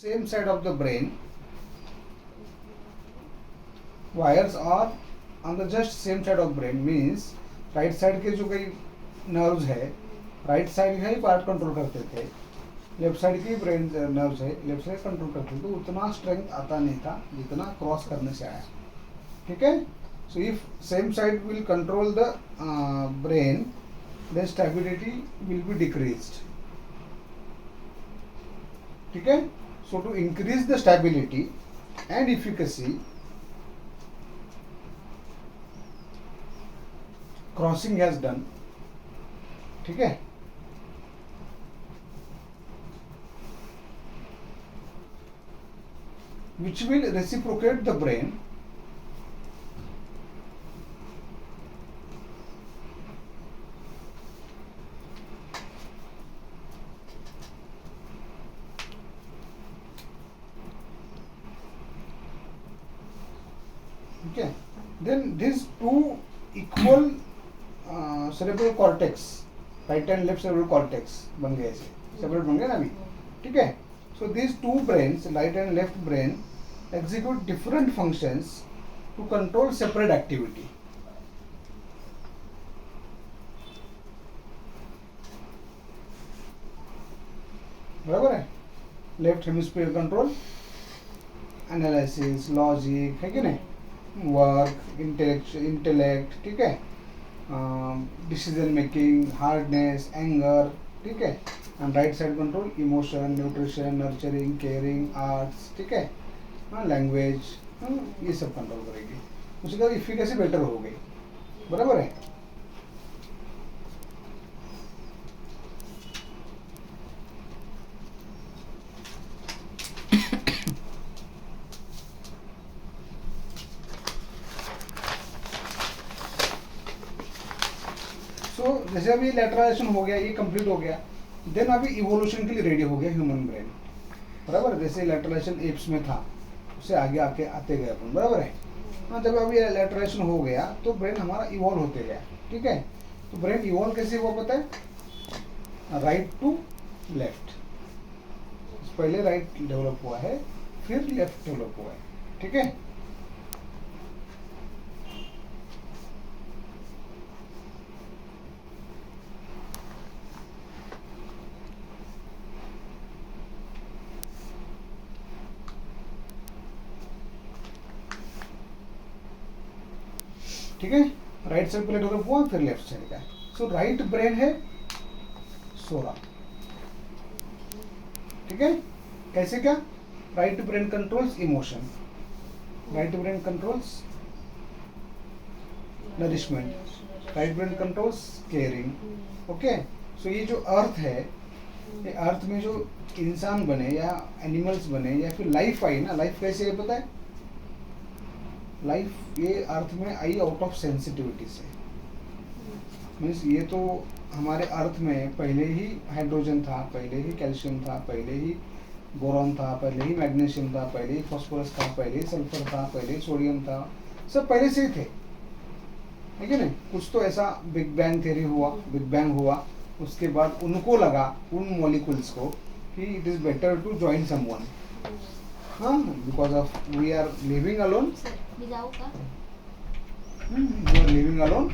same side of the brain, wires are on the just same side of brain means right side के जो कई nerves है right side का ही part control करते थे, left side की ब्रेन नर्व्स है लेफ्ट साइड कंट्रोल करते थे, तो उतना स्ट्रेंथ आता नहीं था जितना क्रॉस करने से आया. ठीक है. So if same side will control the brain then stability will be decreased. ठीक है. So to increase the stability and efficacy, crossing has done. ठीक है. Which will reciprocate the brain okay. Then these two equal cerebral cortex, right and left cerebral cortex बन गए ऐसे separate बन गए ना अभी. ठीक है. So these two brains, right and left brain, execute different functions to control separate activity. बराबर है. Left hemisphere control analysis, logic है कि नहीं, वर्क, इंटेलेक्ट. ठीक है. Decision making, hardness, anger. ठीक है. And right side control emotion, nutrition, nurturing, caring, arts. ठीक है. लैंग्वेज, ये सब कंट्रोल करेगी. उसके बाद इफिकेसी बेटर हो गई. बराबर है. जैसे अभी लैटरलाइजेशन हो गया, ये कंप्लीट हो गया, देन अभी इवोल्यूशन के लिए रेडी हो गया ह्यूमन ब्रेन. बराबर. जैसे लैटरलाइजेशन एप्स में था, उससे आगे आके आते गए अपन. बराबर है. हाँ, जब अभी लैटरलाइजेशन हो गया तो ब्रेन हमारा इवॉल्व होते गया. ठीक है. तो ब्रेन इवॉल्व कैसे हुआ पता है? Right to left. पहले राइट डेवलप हुआ है, फिर लेफ्ट डेवलप हुआ है. ठीक है. ठीक है. राइट साइड पहले डेवलप हुआ, फिर लेफ्ट साइड का. सो राइट ब्रेन है 16. ठीक है. कैसे क्या? Right brain controls emotion, right brain controls nourishment, right brain controls caring. Okay. So ये जो अर्थ है, ये अर्थ में जो इंसान बने या एनिमल्स बने या फिर लाइफ आई ना, लाइफ कैसे है पता है? लाइफ ये अर्थ में आई आउट ऑफ सेंसिटिविटी से. मीन्स ये तो हमारे अर्थ में पहले ही हाइड्रोजन था, पहले ही कैल्शियम था, पहले ही बोरॉन था, पहले ही मैग्नीशियम था, पहले ही फॉस्फोरस था, पहले ही सल्फर था, पहले ही सोडियम था. सब पहले से ही थे. है कि नहीं? कुछ तो ऐसा बिग बैंग थ्योरी हुआ, बिग बैंग हुआ, उसके बाद उनको लगा, उन मॉलिक्यूल्स को, कि it is better to join someone. हाँ, because of we are living alone. You are living alone,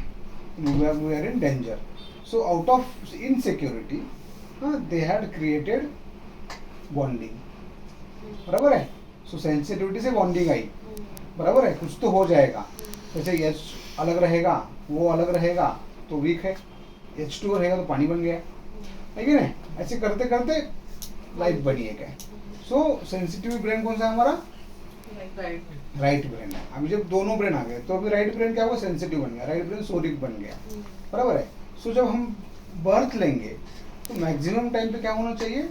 we are in danger. So out of insecurity, they had created bonding. बराबर है. So sensitivity से bonding आई. बराबर है. कुछ तो हो जाएगा. जैसे H अलग रहेगा, वो अलग रहेगा तो weak है, H2 रहेगा तो पानी बन गया. है कि नहीं? ऐसे करते करते लाइफ बनी है. सो सेंसिटिव ब्रेन कौन सा है हमारा? राइट ब्रेन है. अभी जब दोनों ब्रेन आ गए तो अभी राइट ब्रेन क्या हुआ? सेंसिटिव बन गया. राइट ब्रेन सोरिक बन गया. बराबर है. सो जब हम बर्थ लेंगे तो मैक्सिमम टाइम पे क्या होना चाहिए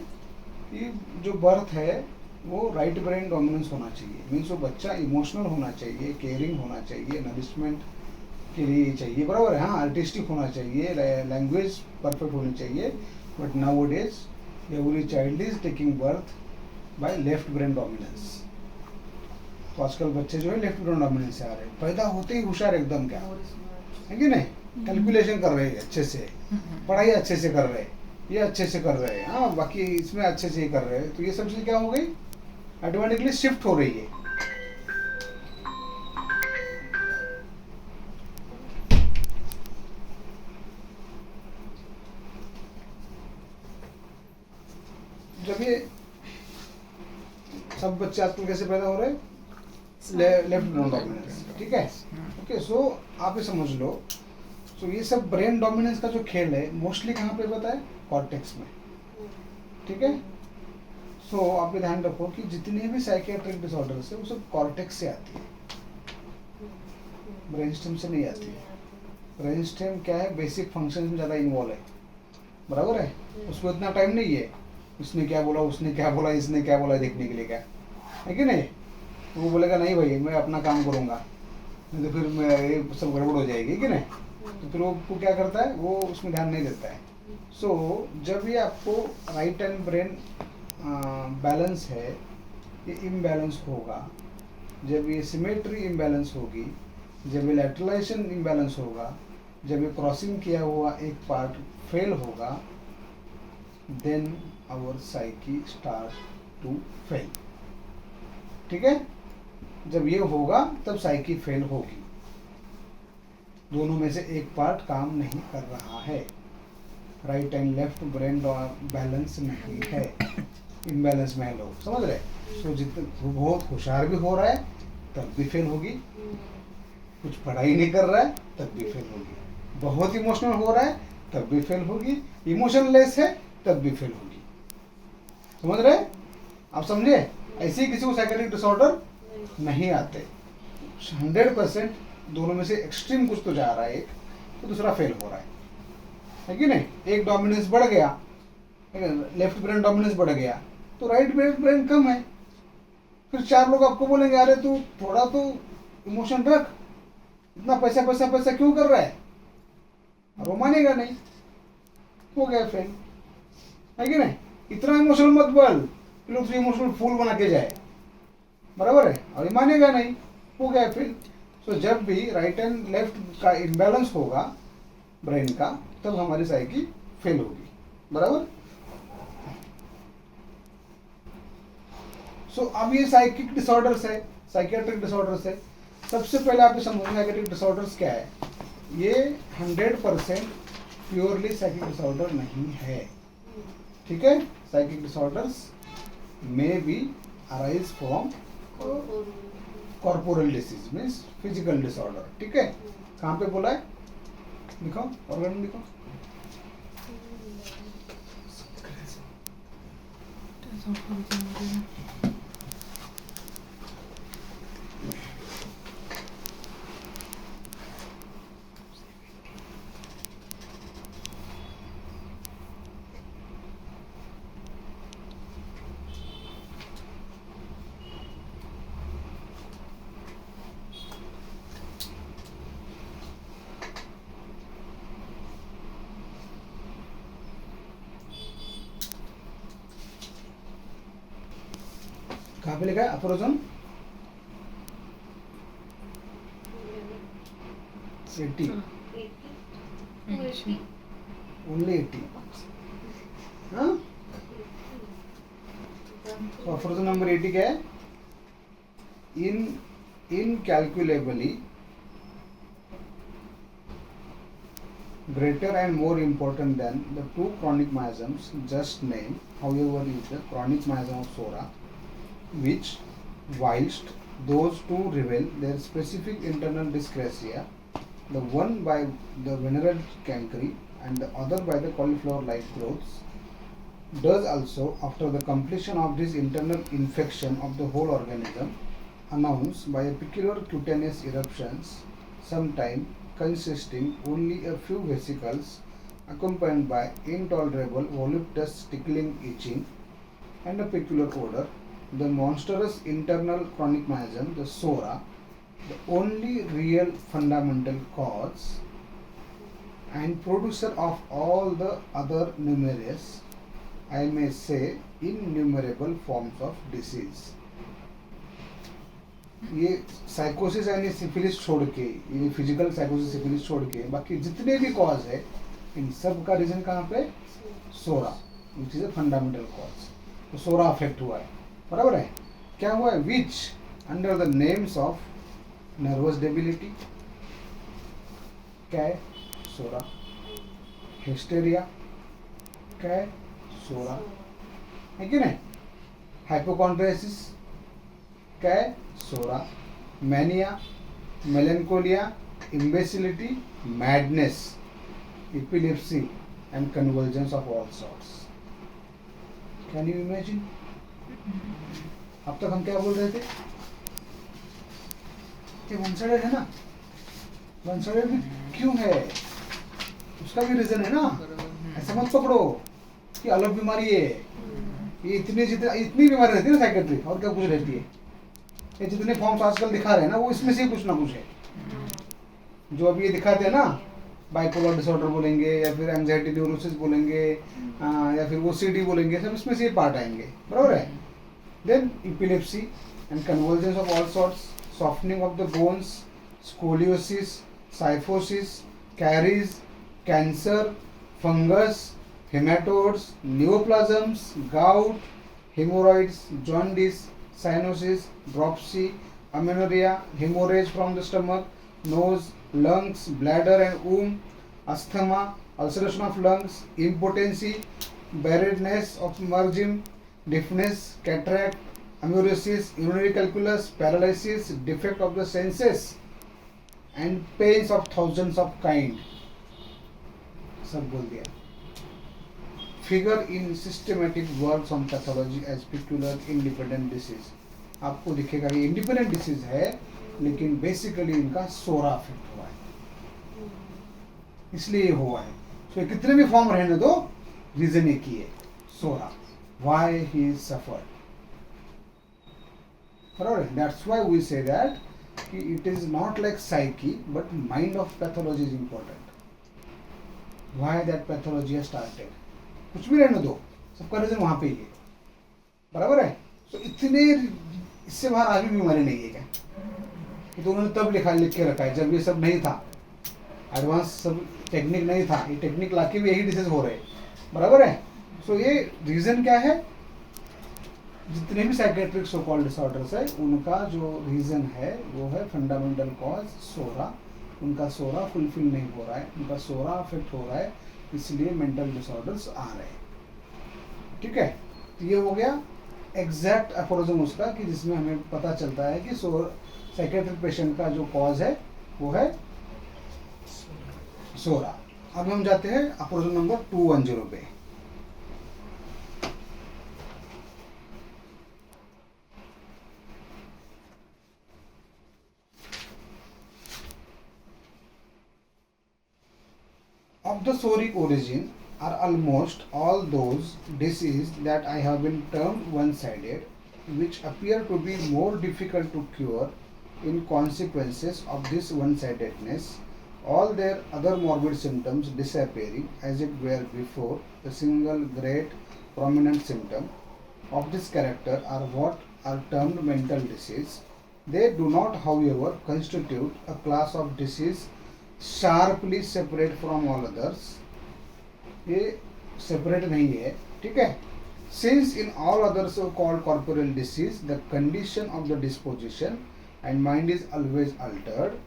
कि जो बर्थ है वो राइट ब्रेन डोमिनेंस होना चाहिए. मीन्स वो बच्चा इमोशनल होना चाहिए, केयरिंग होना चाहिए, नरिशमेंट के लिए चाहिए. बराबर है. हाँ, आर्टिस्टिक होना चाहिए, लैंग्वेज परफेक्ट होनी चाहिए. But now days every child is taking birth by left brain dominance. तो आजकल बच्चे जो है लेफ्ट ब्रेन डोमिनेंस से आ रहे हैं. पैदा होते ही होशियार एकदम, क्या है कि नहीं? कैलकुलेशन कर रहे हैं अच्छे से, पढ़ाई अच्छे से कर रहे हैं, ये अच्छे से कर रहे हैं. हाँ, बाकी इसमें अच्छे से ही कर रहे हैं. तो ये सब चीज़ क्या हो गई? ऑटोमेटिकली शिफ्ट हो रही है। जब ये सब बच्चे आजकल कैसे पैदा हो रहे हैं, लेफ्ट ब्रेन डोमिनेंस, ठीक है। ओके, सो आप ये समझ लो, सो ये सब ब्रेन डोमिनेंस का जो खेल है मोस्टली कहाँ पे होता है, कॉर्टेक्स में, ठीक है। सो आप ये ध्यान रखो कि जितनी भी साइकियाट्रिक डिसऑर्डर्स है वो सब कॉर्टेक्स से आती है, ब्रेन स्टेम से नहीं आती है। ब्रेन स्टेम क्या है, बेसिक फंक्शन में ज़्यादा इन्वॉल्व है, बराबर है। उसको इतना टाइम नहीं है उसने क्या बोला, उसने क्या बोला, इसने क्या बोला देखने के लिए, क्या है कि नहीं। तो वो बोलेगा नहीं भाई मैं अपना काम करूँगा, नहीं तो फिर मैं ये सब गड़बड़ हो जाएगी कि नहीं। तो फिर वो क्या करता है, वो उसमें ध्यान नहीं देता है। सो जब ये आपको राइट हैंड ब्रेन बैलेंस है, ये इम्बैलेंस होगा, जब ये सिमेट्री इम्बैलेंस होगी, जब ये लैटरलाइजेशन इम्बैलेंस होगा, जब ये क्रॉसिंग किया हुआ एक पार्ट फेल होगा, then our psyche start to fail, ठीक है। जब ये होगा तब साइकी फेल होगी, दोनों में से एक पार्ट काम नहीं कर रहा है, right and left brain balance नहीं है, इम्बैलेंस में है लोग, समझ रहे। सो जितना बहुत होशियार भी हो रहा है तब भी फेल होगी, कुछ पढ़ाई नहीं कर रहा है तब भी फेल होगी, बहुत इमोशनल हो रहा है तब भी फेल होगी, इमोशनलेस है तब भी फेल होगी, समझ रहे आप, समझे। ऐसे ही किसी को साइकेट्रिक डिसऑर्डर नहीं आते, 100% दोनों में से एक्सट्रीम कुछ तो जा रहा है, एक तो दूसरा फेल हो रहा है कि नहीं। एक डोमिनेंस बढ़ गया, लेफ्ट ब्रेन डोमिनेंस बढ़ गया तो राइट ब्रेन कम है, फिर 4 लोग आपको बोलेंगे अरे तू थोड़ा तो इमोशन रख, इतना पैसा पैसा पैसा क्यों कर रहा है, और वो मानेगा नहीं, हो गया फेल, है कि नहीं। इतना इमोशनल मत बोल कि लोग इमोशनल फूल बना के जाए, बराबर है, और ये मानेगा नहीं, हो गया फेल। सो जब भी राइट एंड लेफ्ट का इम्बैलेंस होगा ब्रेन का, तब हमारी साइकी फेल होगी, बराबर। सो अब ये साइकिक डिसऑर्डर्स है, साइकियाट्रिक डिसऑर्डर्स है। सबसे पहले आप समझें साइकियाट्रिक डिसऑर्डर्स क्या है। ये 100% प्योरली साइकिक डिसऑर्डर नहीं है, ठीक है। Psychic disorders may be arise from corporal disease, means physical disorder, ठीक है। कहाँ पे बोला है, दिखाओ ऑर्गन दिखाओ। कहाँ पे लिखा है, अप्रोजन 80, ओनली 80, हाँ। अप्रोजन नंबर 80 क्या है, incalculably greater and more important than the 2 chronic miasms just named, however, is the chronic miasm of Sora, which, whilst those 2 reveal their specific internal dyscrasia, the one by the venereal cancri and the other by the cauliflower-like growths, does also, after the completion of this internal infection of the whole organism, announce by a peculiar cutaneous eruptions, sometime consisting only a few vesicles, accompanied by intolerable voluptuous tickling, itching, and a peculiar odor. The monstrous internal chronic miasm, the SORA, the only real fundamental cause and producer of all the other numerous, I may say, innumerable forms of disease. ये साइकोसिस यानी syphilis छोड़ के, ये physical साइकोसिस syphilis छोड़ के बाकी जितने भी कॉज है, इन सब का रीजन कहाँ पे, psora, which is a fundamental cause. तो सोरा अफेक्ट हुआ है, बराबर है। क्या हुआ है, which under the names of nervous debility, क्या है, सोरा, हिस्टेरिया, क्या है, सोरा, है कि नहीं, हाइपोकॉन्ड्रियासिस, क्या है, psora, mania, melancholia, imbecility, madness, epilepsy and convulsions of all sorts. Can you imagine? अब तक हम क्या बोल रहे थे, ये वन साइडेड है ना, वन साइडेड भी क्यों है, उसका भी रीजन है ना, ऐसा मत पकड़ो कि अलग बीमारी है, ये इतनी बीमारी रहती है ना साइकेट्री, और क्या कुछ रहती है, ये जितने फॉर्म्स आजकल दिखा रहे हैं ना, वो इसमें से कुछ ना कुछ है, जो अभी ये दिखाते हैं ना, बाइपोलर डिसऑर्डर बोलेंगे या फिर एंजाइटी न्यूरोसिस बोलेंगे, या फिर वो सीडी बोलेंगे, सब इसमें से ये पार्ट आएंगे, बराबर है। Then epilepsy and convergence of all sorts, softening of the bones, scoliosis, kyphosis, caries, cancer, fungus, haematodes, neoplasms, gout, haemorrhoids, jaundice, cyanosis, dropsy, amenorrhoea, haemorrhage from the stomach, nose, lungs, bladder and womb, asthma, ulceration of lungs, impotency, barrenness of margin, deafness, cataract, amaurosis, urinary calculus, paralysis, defect of the senses, and pains of thousands of kind. सब बोल दिया. Figure in systematic works on pathology as peculiar independent disease. आपको दिखेगा ये independent disease है, लेकिन basically इनका सोरा affect हुआ है, इसलिए ये हुआ है. तो कितने भी फॉर्म रहने दो, रीजन एक ही है, सोरा. व्हाई ही सफर्ड, बराबर. That's why we say that कि it is not like psyche but mind of pathology is important. Why that pathology has started, कुछ भी रहने दो, सबका रीजन वहां पे ही है, बराबर है. तो इतने इससे बाहर आगे बीमारी नहीं है क्या, तो उन्होंने तब लिख के रखा है जब ये सब नहीं था, एडवांस सब टेक्निक नहीं था, ये टेक्निक लाके भी यही डिसीज हो रहे, बराबर है. सो ये रीजन क्या है, जितने भी साइकेट्रिक सो कॉल्ड डिसऑर्डर्स है, उनका जो रीजन है वो है फंडामेंटल कॉज सोरा. उनका सोरा फुलफिल नहीं हो रहा है, उनका सोरा अफेक्ट हो रहा है, इसलिए मेंटल डिसऑर्डर्स आ रहे हैं. ठीक है, तो ये हो गया एग्जैक्ट एफोरिज्म उसका, कि जिसमें हमें पता चलता है कि साइकेट्रिक पेशेंट का जो कॉज है वो है सोरा. अब हम जाते हैं एफोरिज्म नंबर 210 पे. Of the soric origin are almost all those diseases that I have been termed one-sided, which appear to be more difficult to cure in consequences of this one-sidedness, all their other morbid symptoms disappearing as it were before. The single great prominent symptom of this character are what are termed mental disease. They do not, however, constitute a class of disease sharply separate from all others. ये separate नहीं है, ठीक है. Since in all other so-called corporeal disease, the condition of the disposition and mind is always altered,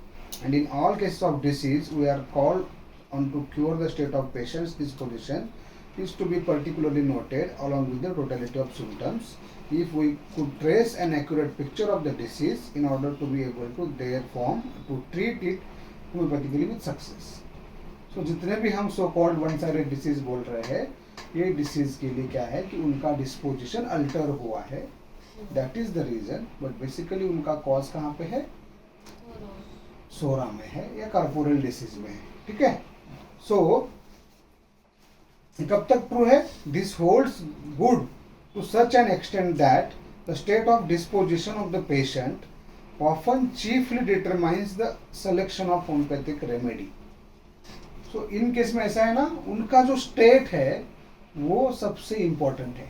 and in all cases of disease, we are called on to cure the state of patient's disposition is to be particularly noted along with the totality of symptoms. If we could trace an accurate picture of the disease in order to be able to therefore to treat it homeopathically with success. So जितने भी हम so called one sided disease बोल रहे हैं, ये disease के लिए क्या है कि उनका डिस्पोजिशन अल्टर हुआ है, that is the reason. But basically उनका कॉज कहाँ पे है, सोरा में है या कॉर्पोरल डिसीज में है. ठीक है. सो कब तक ट्रू है, this holds good to such an extent that the state of disposition of the patient often chiefly determines the selection of homeopathic remedy. So इन केस में ऐसा है ना, उनका जो स्टेट है वो सबसे इंपॉर्टेंट है,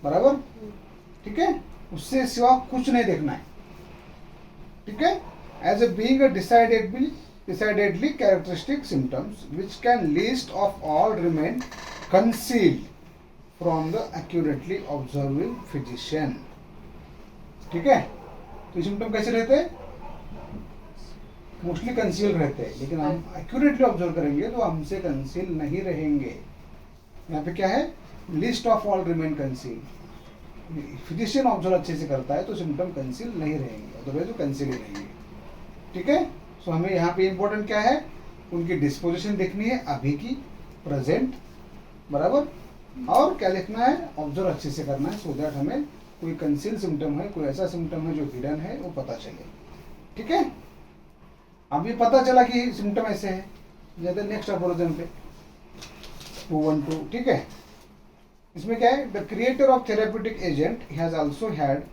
बराबर. ठीक है, उससे सिवा कुछ नहीं देखना है. ठीक है. As a being a decidedly characteristic symptoms which can least of all remain concealed from the accurately observing physician. ठीक है। तो सिम्टम कैसे रहते हैं? मोस्टली कंसील रहते हैं, लेकिन हम एक्यूरेटली ऑब्जर्व करेंगे तो हमसे कंसील नहीं रहेंगे। यहाँ पे क्या है? List of all remain conceal. Physician observe अच्छे से करता है तो सिम्टम कंसील नहीं रहेंगे, अदरवाइज वो कंसील ही रहेंगे। ठीक है। सो हमें यहाँ पे इम्पोर्टेंट क्या है? उनकी डिस्पोजिशन देखनी है, अभी की, प्रेजेंट, बराबर। और क्या देखना है? ऑब्जर्व अच्छे से करना है, सो दैट हमें कोई कंसील सिम्टम है, कोई ऐसा सिम्टम है जो हिडन है, वो पता चले। ठीक है। अभी पता चला कि सिम्टम ऐसे है, जैसे नेक्स्ट अपोलोजन पे 212। ठीक है। इसमें क्या है? The creator of therapeutic agent has also had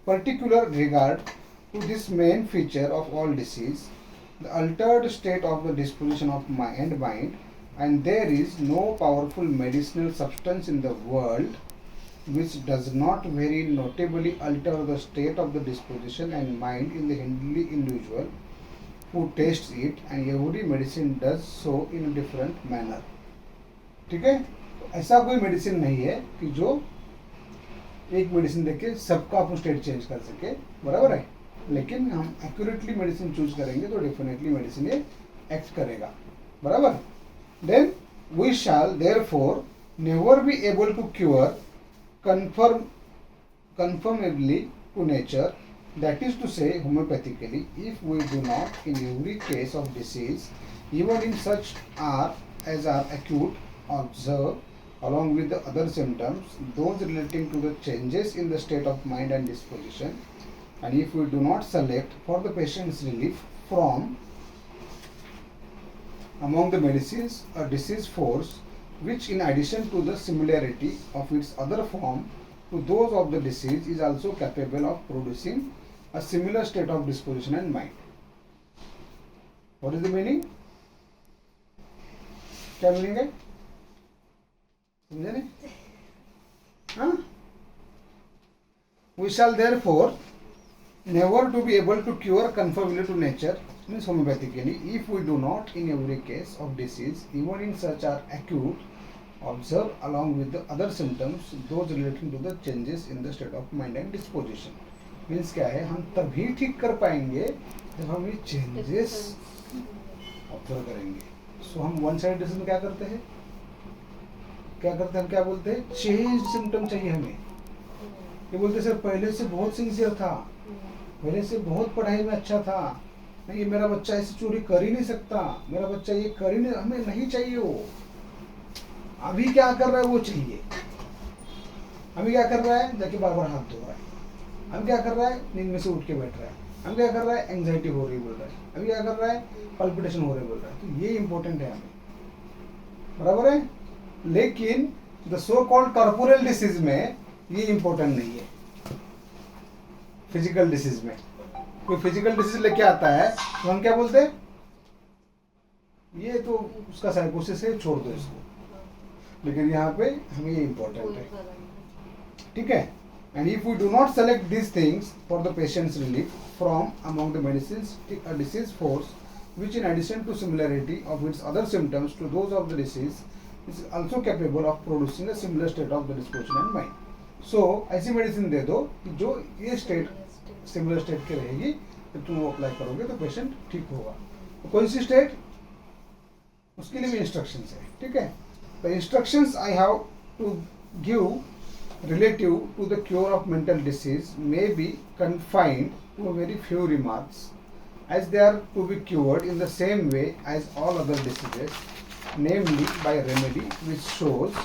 particular regard to this main feature of all disease, the altered state of the disposition of mind, and there is no powerful medicinal substance in the world which does not very notably alter the state of the disposition and mind in the individual who tastes it, and every medicine does so in a different manner. ठीक है। तो ऐसा कोई medicine नहीं है कि जो एक मेडिसिन देके सबका अपन स्टेट चेंज कर सके, बराबर है। लेकिन हम एक्यूरेटली मेडिसिन चूज करेंगे तो डेफिनेटली मेडिसिन ये एक्ट करेगा, बराबर। Then we shall therefore never be able to cure conformably to nature, that is to say homeopathically, if we do not in every case of disease, even in such are as are acute observe along with the other symptoms, those relating to the changes in the state of mind and disposition, and if we do not select for the patient's relief from among the medicines a disease force which in addition to the similarity of its other form to those of the disease is also capable of producing a similar state of disposition and mind. What is the meaning? क्या meaning है? समझे नहीं? हाँ? We shall therefore never to be able to cure conformably to nature, means homeopathically, if we do not in every case of disease, even in such are acute, observe along with the other symptoms those relating to the changes in the state of mind and disposition. Means क्या है? हम तभी ठीक कर पाएंगे जब हम ये चेंजेस ऑब्जर्व करेंगे। सो हम वन साइड डिसीज में क्या करते हैं? हम क्या बोलते हैं? चेंज सिम्टम चाहिए हमें। ये बोलते सर पहले से बहुत सिंसियर था, पहले से बहुत पढ़ाई में अच्छा था, नहीं मेरा बच्चा ऐसे चोरी कर ही नहीं सकता, मेरा बच्चा ये कर ही नहीं, हमें नहीं चाहिए वो। अभी क्या कर रहा है वो चाहिए। अभी क्या कर रहा है? जाके बार बार हाथ धो रहा है। अभी क्या कर रहा है? नींद में से उठ के बैठ रहा है। अभी क्या कर रहा है? एंग्जाइटी हो रही बोल रहा है। अभी क्या कर रहा है? पल्पिटेशन हो रही बोल रहा है। तो ये इंपॉर्टेंट है हमें, बराबर है। लेकिन the so called corporal disease में ये इंपॉर्टेंट नहीं है। फिजिकल डिसीज में कोई फिजिकल डिसीज लेके आता है तो हम क्या बोलते हैं? ये तो उसका साइकोसिस है, छोड़ दो इसको। लेकिन यहाँ पे हमें ये इंपॉर्टेंट है। ठीक है। And if we do not select these things for the patients relief from among the medicines a disease force which in addition to similarity of its other symptoms to those of the disease is also capable of producing a similar state of the disposition and mind. So ऐसी medicine दे दो कि जो ये state similar state की रहेगी, तो तुम वो अप्लाई करोगे तो पेशेंट ठीक होगा। तो कौन सी स्टेट? उसके लिए भी इंस्ट्रक्शंस है। ठीक है। The instructions I have to give relative to the cure of mental disease may be confined to a very few remarks, as they are to be cured in the same way as all other diseases, namely by remedy which shows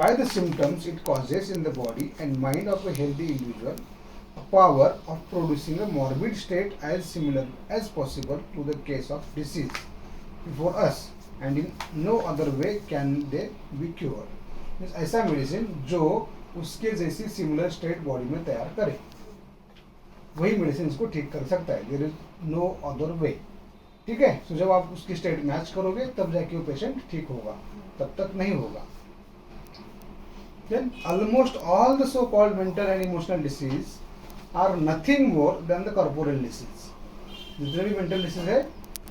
by the symptoms it causes in the body and mind of a healthy individual a power of producing a morbid state as similar as possible to the case of disease before us, and in no other way can they be cured. Means ऐसा medicine जो उसके जैसी similar state body में तैयार करे, वही medicine इसको ठीक कर सकता है। There is no other way. ठीक है। तो जब आप उसकी स्टेट मैच करोगे तब जाके वो पेशेंट ठीक होगा, तब तक नहीं होगा। Then almost all the so called mental and emotional disease are nothing more than the corporal disease. जितने भी मेंटल डिसीज है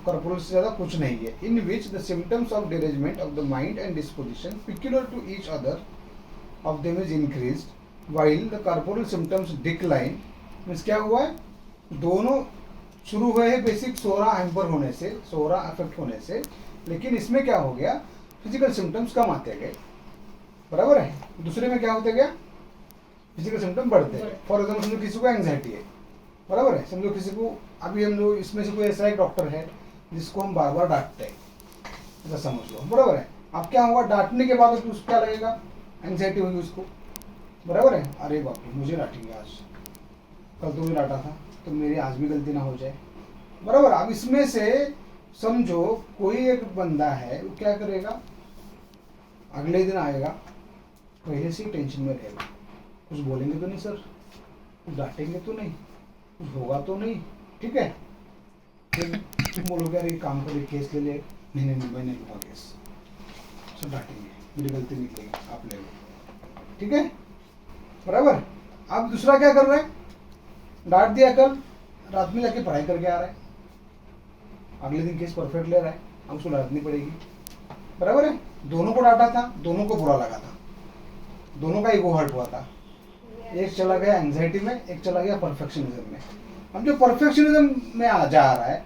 कॉर्पोरल से ज़्यादा कुछ नहीं है। In which the symptoms of derangement of the mind and disposition peculiar to each other of them is increased, while the corporal symptoms decline means क्या हुआ है, दोनों शुरू हुए हैं बेसिक सोरा हैम्पर होने से, सोरा अफेक्ट होने से, लेकिन इसमें क्या हो गया, फिजिकल सिम्टम्स कम आते गए, बराबर है। दूसरे में क्या होते गया, फिजिकल सिम्टम बढ़ते गए। फॉर एग्जाम्पल समझो किसी को एंग्जाइटी है, बराबर है, समझो किसी को, अभी हम लोग इसमें से कोई ऐसा एक डॉक्टर है जिसको हम बार बार डांटते हैं, ऐसा समझ लो, बराबर है। अब क्या हुआ, डांटने के बाद उसको क्या लगेगा, एंग्जाइटी होगी उसको, बराबर है। अरे बाप रे, मुझे डांटेंगे आज, कल तुम्हें डांटा था, तो मेरी आज भी गलती ना हो जाए, बराबर। अब इसमें से समझो कोई एक बंदा है, वो क्या करेगा, अगले दिन आएगा, पहले से ही टेंशन में रहेगा, कुछ बोलेंगे तो नहीं सर, कुछ डांटेंगे तो नहीं, कुछ होगा तो नहीं, ठीक है। फिर तुम बोलोगे यार ये काम कर, केस ले ले, नहीं नहीं नहीं मैं नहीं लूँगा केस, सर डांटेंगे, मेरी गलती निकलेगी, आप ले लो, ठीक है, बराबर। अब दूसरा क्या कर रहा है, डांट दिया कल, रात में जाके पढ़ाई करके आ रहा है, अगले दिन केस परफेक्ट ले रहा है, अब उसको डांटनी पड़ेगी, बराबर है। दोनों को डांटा था, दोनों को बुरा लगा था, दोनों का ईगो हर्ट हुआ था, एक चला गया एंजाइटी में, एक चला गया परफेक्शनिज्म में। अब जो परफेक्शनिज्म में आ जा रहा है,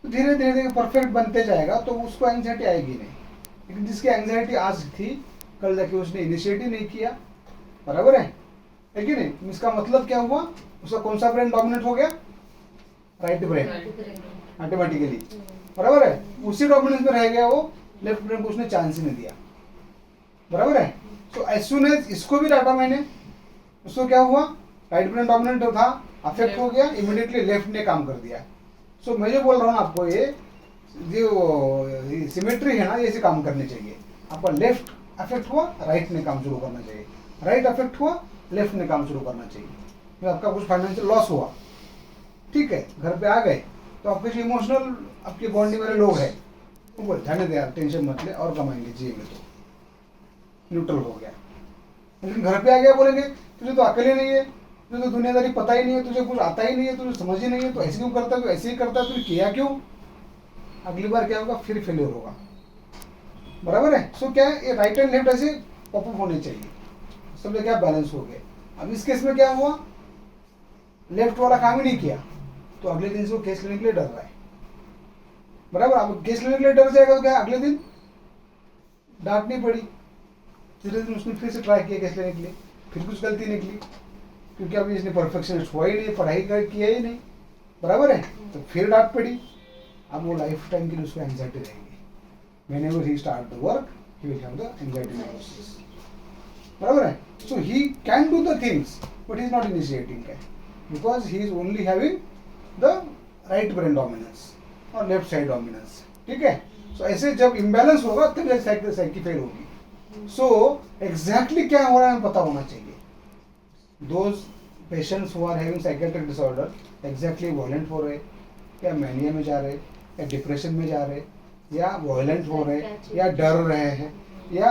तो धीरे धीरे परफेक्ट बनते जाएगा, तो उसको एंजाइटी आएगी नहीं। लेकिन जिसकी एंजाइटी आज थी, कल जाके उसने इनिशिएटिव नहीं किया, बराबर है कि नहीं। इसका मतलब क्या हुआ, उसका कौन सा ब्रेन डोमिनेट हो गया, राइट ब्रेन ऑटोमेटिकली, बराबर है। उसी डोमिनेंस में रह गया वो, लेफ्ट ब्रेन को उसने चांस ही नहीं दिया, बराबर है। तो एज सून एज इसको भी डाटा मैंने, उसको क्या हुआ, राइट ब्रेन डोमिनेंट था, अफेक्ट हो गया, इमीडिएटली लेफ्ट ने काम कर दिया। सो मैं जो बोल रहा हूँ आपको, ये जो सिमेट्री है ना, ये ऐसे काम करनी चाहिए। आपका लेफ्ट अफेक्ट हुआ, राइट ने काम शुरू करना चाहिए, राइट अफेक्ट हुआ, लेफ्ट ने काम शुरू करना चाहिए। तो आपका कुछ फाइनेंशियल लॉस हुआ, ठीक है, घर पे आ गए, तो आपके जो इमोशनल आपके बॉन्डिंग वाले लोग हैं, वो बोले जाने दे यार, टेंशन मत ले, और कमाएंगे, जिएंगे, तो न्यूट्रल हो गया। लेकिन घर पे आ गया, बोलेंगे तुझे तो अकेले नहीं है, तुझे तो दुनियादारी पता ही नहीं है, तुझे कुछ आता ही नहीं है, तुझे समझ ही नहीं है, तो ऐसे क्यों करता है, ऐसे ही करता है, तुझे किया क्यों, अगली बार क्या होगा, फिर फेलियर होगा, बराबर है। सो क्या है, ये राइट एंड लेफ्ट ऐसे पॉपअप होने चाहिए, सब क्या बैलेंस हो गए। अब इस केस में क्या हुआ, लेफ्ट वाला काम ही नहीं किया, तो अगले दिन से वो केस लेने के लिए डर रहा है, बराबर। अब केस लेने के लिए डर जाएगा, तो क्या अगले दिन डांटनी पड़ी, धीरे धीरे उसने फिर से ट्राई किया केस लेने के लिए, फिर कुछ गलती निकली, क्योंकि अभी इसने परफेक्शनिस्ट हुआ ही नहीं, पढ़ाई किया ही नहीं, बराबर है, तो फिर डांट पड़ी। अब वो लाइफ टाइम के लिए उसको एंजाइटी रहेगी, whenever he start the work he will have the anxiety necrosis, बराबर है। So he can do the things but he is not initiating, because he is only having the right brain dominance और left side dominance, ठीक है। सो ऐसे जब imbalance होगा तब psyche fail होगी। सो एग्जैक्टली क्या हो रहा है हमें पता होना चाहिए। Those patients who are having psychiatric disorder exactly violent हो रहे, या मैनिया में जा रहे, या डिप्रेशन में जा रहे, या वायलेंट हो रहे, या डर रहे हैं, या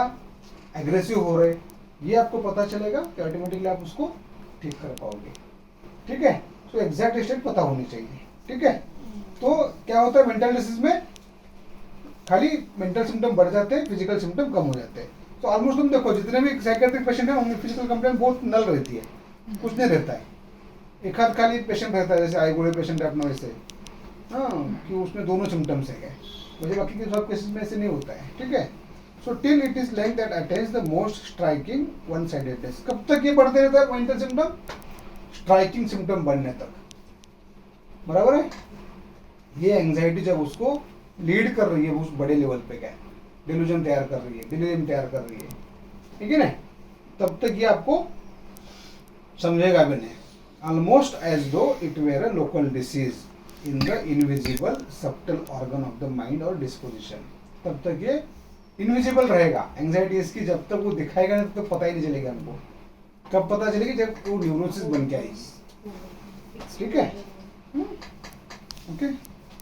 एग्रेसिव हो रहे, ये आपको पता चलेगा कि ऑटोमेटिकली आप उसको ठीक कर पाओगे, ठीक है। सो एग्जैक्ट स्टेट पता होनी चाहिए, ठीक है। तो क्या होता है, मेंटल डिसीज में खाली मेंटल सिम्टम बढ़ जाते हैं, फिजिकल सिम्टम कम हो जाते हैं। तो ऑलमोस्ट तुम देखो जितने भी साइकेट्रिक पेशेंट है उनमें फिजिकल कंप्लेंट बहुत नल रहती है, कुछ नहीं रहता है। एक हाथ खाली पेशेंट रहता है, जैसे आई गोड़े पेशेंट है अपना वैसे, हाँ, कि उसमें दोनों सिम्टम्स है, वैसे बाकी के सब केसेस में ऐसे नहीं होता है, ठीक है। So till it is like that attains the most striking one sidedness. कब तक ये बढ़ते रहता है मेंटल सिम्टम, स्ट्राइकिंग सिम्टम बनने तक, बराबर है। ये एंजाइटी जब उसको लीड कर रही है उस बड़े लेवल पे, क्या डिल्यूजन तैयार कर रही है, डिलीरियम तैयार कर रही है, ठीक है ना, तब तक ये आपको समझेगा भी नहीं, almost as though it were a local disease in the invisible subtle organ of the mind और डिस्पोजिशन। तब तक ये इनविजिबल रहेगा एंजाइटी इसकी, जब तक वो दिखाएगा नहीं तब तक पता ही नहीं चलेगा हमको। कब पता चलेगी, जब वो न्यूरोसिस बन के आई, ठीक है, ओके।